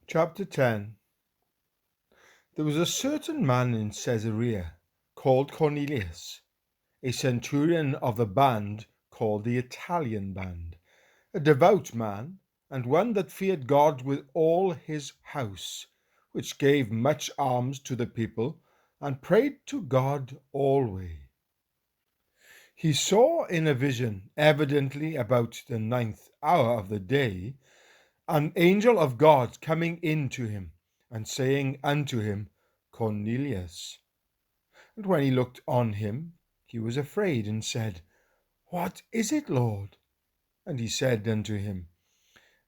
Chapter 10. There was a certain man in Caesarea called Cornelius, a centurion of the band called the Italian band, a devout man, and one that feared God with all his house, which gave much alms to the people, and prayed to God always. He saw in a vision, evidently about the 9th hour of the day, an angel of God coming in to him, and saying unto him, Cornelius. And when he looked on him, he was afraid, and said, What is it, Lord? And he said unto him,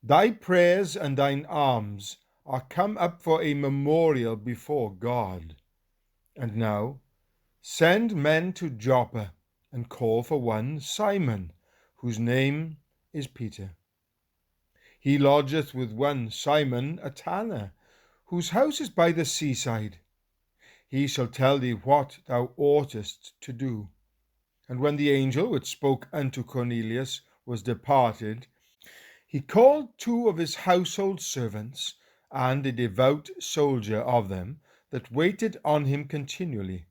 Thy prayers and thine alms are come up for a memorial before God. And now send men to Joppa, and call for one Simon, whose name is Peter. He lodgeth with one Simon a tanner, whose house is by the seaside. He shall tell thee what thou oughtest to do. And when the angel which spoke unto Cornelius was departed, he called 2 of his household servants, and a devout soldier of them, that waited on him continually.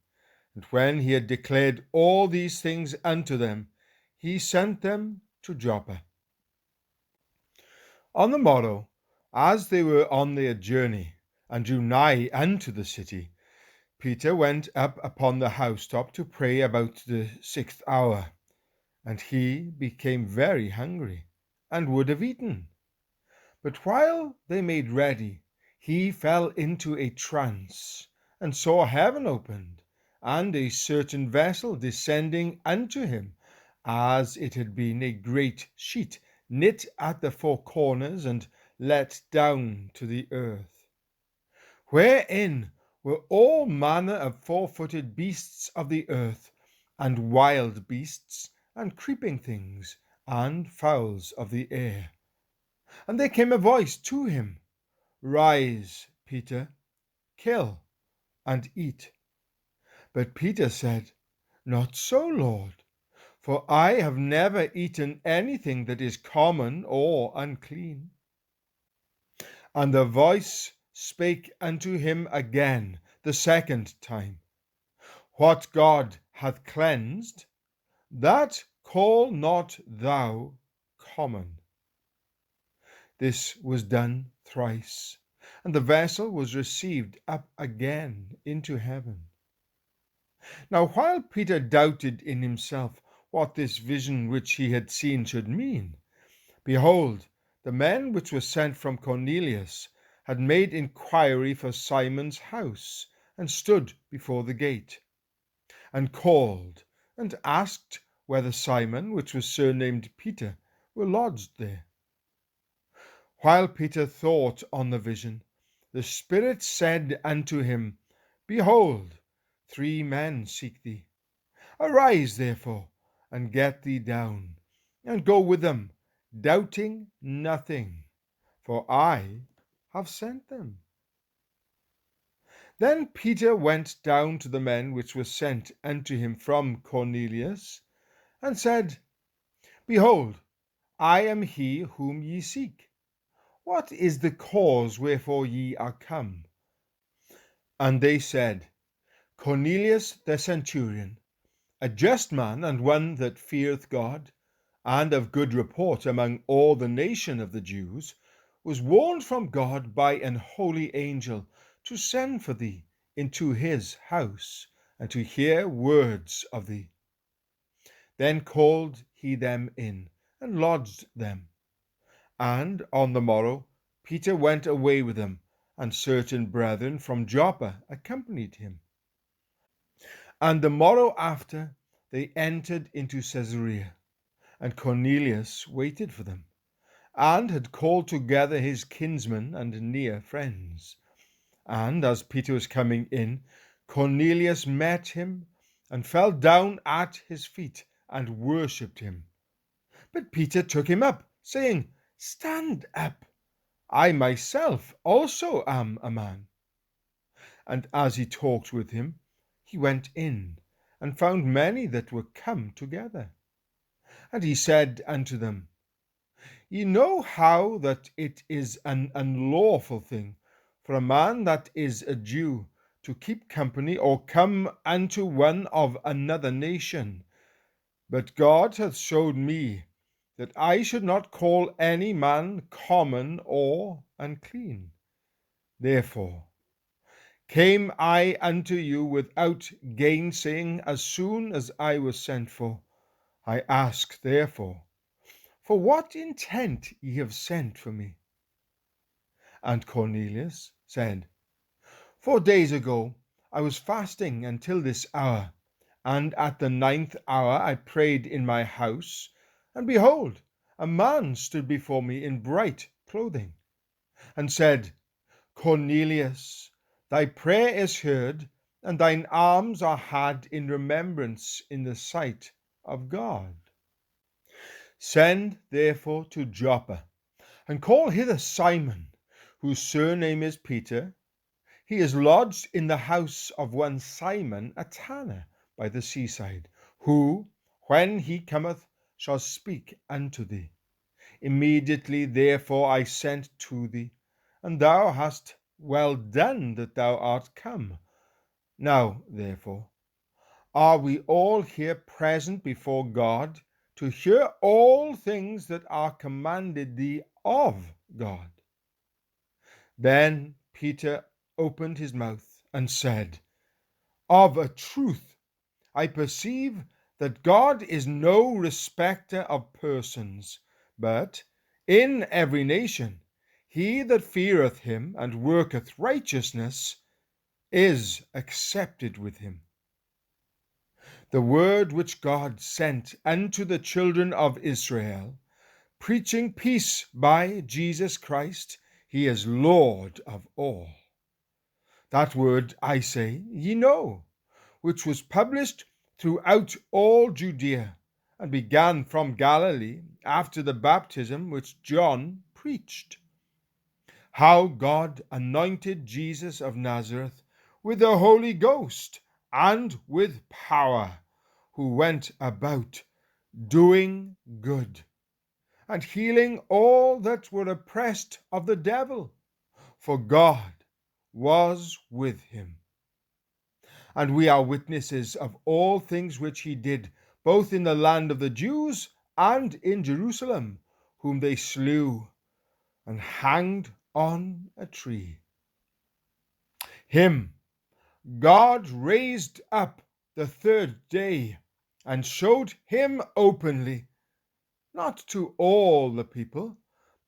And when he had declared all these things unto them, he sent them to Joppa. On the morrow, as they were on their journey, and drew nigh unto the city, Peter went up upon the housetop to pray about the 6th hour. And he became very hungry, and would have eaten. But while they made ready, he fell into a trance, and saw heaven opened, and a certain vessel descending unto him, as it had been a great sheet, knit at the 4 corners, and let down to the earth, wherein were all manner of 4-footed beasts of the earth, and wild beasts, and creeping things, and fowls of the air. And there came a voice to him, Rise, Peter, kill, and eat. But Peter said, Not so, Lord, for I have never eaten anything that is common or unclean. And the voice spake unto him again the 2nd time, What God hath cleansed, that call not thou common. This was done thrice, and the vessel was received up again into heaven. Now while Peter doubted in himself what this vision which he had seen should mean, behold, the men which were sent from Cornelius had made inquiry for Simon's house, and stood before the gate, and called, and asked whether Simon, which was surnamed Peter, were lodged there. While Peter thought on the vision, the Spirit said unto him, Behold, 3 men seek thee. Arise, therefore, and get thee down, and go with them, doubting nothing, for I have sent them. Then Peter went down to the men which were sent unto him from Cornelius, and said, Behold, I am he whom ye seek. What is the cause wherefore ye are come? And they said, Cornelius the centurion, a just man, and one that feareth God, and of good report among all the nation of the Jews, was warned from God by an holy angel to send for thee into his house, and to hear words of thee. Then called he them in, and lodged them. And on the morrow Peter went away with them, and certain brethren from Joppa accompanied him. And the morrow after they entered into Caesarea, and Cornelius waited for them, and had called together his kinsmen and near friends. And as Peter was coming in, Cornelius met him, and fell down at his feet, and worshipped him. But Peter took him up, saying, Stand up, I myself also am a man. And as he talked with him, he went in, and found many that were come together. And he said unto them, Ye know how that it is an unlawful thing for a man that is a Jew to keep company or come unto one of another nation. But God hath showed me that I should not call any man common or unclean. Therefore came I unto you without gainsaying as soon as I was sent for. I ask, therefore, for what intent ye have sent for me? And Cornelius said, 4 days ago I was fasting until this hour, and at the 9th hour I prayed in my house, and behold, a man stood before me in bright clothing, and said, Cornelius, thy prayer is heard, and thine alms are had in remembrance in the sight of God. Send therefore to Joppa, and call hither Simon, whose surname is Peter. He is lodged in the house of one Simon a tanner by the seaside, who, when he cometh, shall speak unto thee. Immediately therefore I sent to thee, and thou hast well done that thou art come. Now therefore are we all here present before God to hear all things that are commanded thee of God. Then Peter opened his mouth and said, Of a truth I perceive that God is no respecter of persons, but in every nation he that feareth him and worketh righteousness is accepted with him. The word which God sent unto the children of Israel, preaching peace by Jesus Christ, he is Lord of all. That word, I say, ye know, which was published throughout all Judea, and began from Galilee after the baptism which John preached, how God anointed Jesus of Nazareth with the Holy Ghost and with power, who went about doing good and healing all that were oppressed of the devil, for God was with him. And we are witnesses of all things which he did, both in the land of the Jews and in Jerusalem, whom they slew and hanged on a tree. Him God raised up the third day, and showed him openly, not to all the people,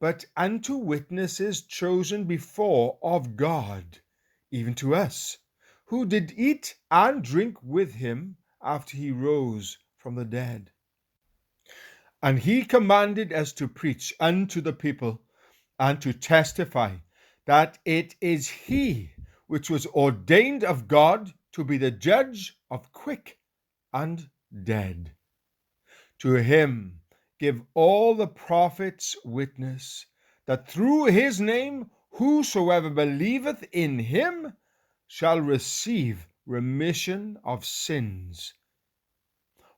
but unto witnesses chosen before of God, even to us, who did eat and drink with him after he rose from the dead. And he commanded us to preach unto the people, and to testify that it is he which was ordained of God to be the judge of quick and dead. To him give all the prophets witness, that through his name whosoever believeth in him shall receive remission of sins.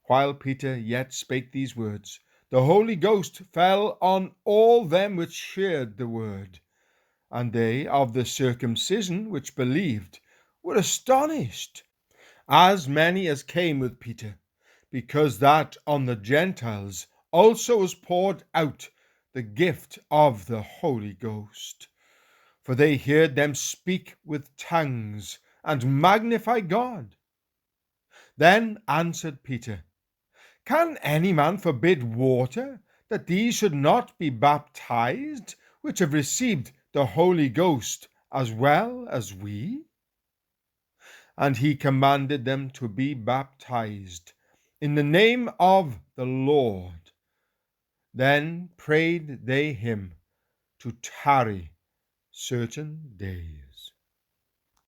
While Peter yet spake these words, the Holy Ghost fell on all them which heard the word. And they of the circumcision which believed were astonished, as many as came with Peter, because that on the Gentiles also was poured out the gift of the Holy Ghost. For they heard them speak with tongues and magnify God. Then answered Peter, Can any man forbid water, that these should not be baptized, which have received the Holy Ghost as well as we? And he commanded them to be baptized in the name of the Lord. Then prayed they him to tarry certain days.